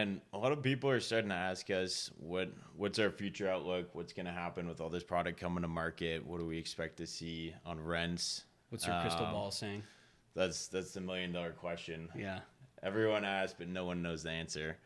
And a lot of people are starting to ask us what's our future outlook? What's going to happen with all this product coming to market? What do we expect to see on rents? What's your crystal ball saying? That's the $1 million question. Yeah. Everyone asks, but no one knows the answer.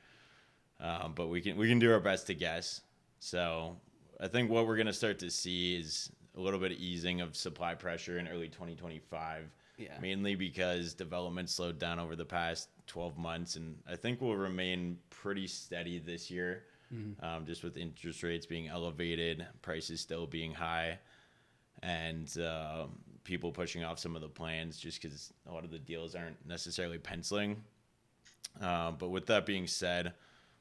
But we can do our best to guess. So I think what we're going to start to see is a little bit of easing of supply pressure in early 2025. Yeah. Mainly because development slowed down over the past 12 months, and I think will remain pretty steady this year, just with interest rates being elevated, prices still being high, and people pushing off some of the plans just because a lot of the deals aren't necessarily penciling. But with that being said,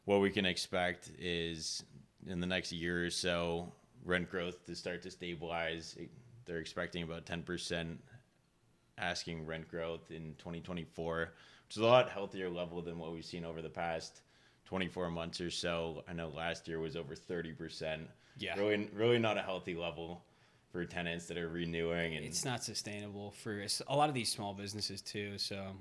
what we can expect is in the next year or so, rent growth to start to stabilize. They're expecting about 10% asking rent growth in 2024, which is a lot healthier level than what we've seen over the past 24 months or so. I know last year was over 30%. Yeah. Really not a healthy level for tenants that are renewing. And It's not sustainable for a lot of these small businesses too, so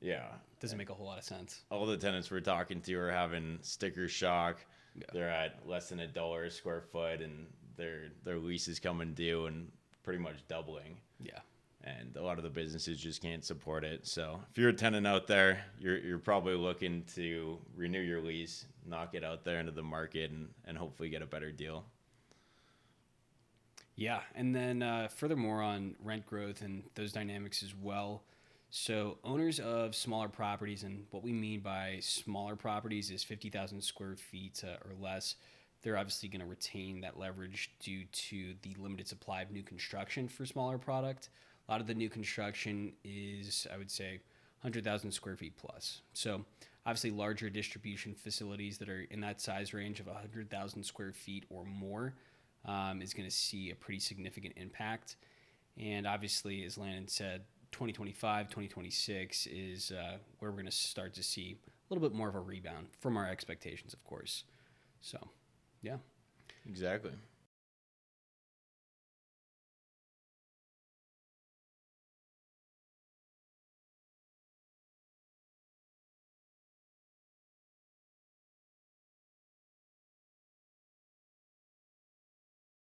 yeah, it doesn't make a whole lot of sense. all the tenants we're talking to are having sticker shock. Yeah. They're at less than $1 a square foot, and their lease is coming due and pretty much doubling. Yeah. And a lot of the businesses just can't support it. So if you're a tenant out there, you're probably looking to renew your lease, knock it out there into the market, and hopefully get a better deal. Yeah, and then furthermore on rent growth and those dynamics as well. So owners of smaller properties, and what we mean by smaller properties is 50,000 square feet or less, they're obviously going to retain that leverage due to the limited supply of new construction for smaller product. A lot of the new construction is, I would say, 100,000 square feet plus. So obviously larger distribution facilities that are in that size range of 100,000 square feet or more is going to see a pretty significant impact. And obviously, as Landon said, 2025, 2026 is where we're going to start to see a little bit more of a rebound from our expectations, of course. So, yeah. Exactly.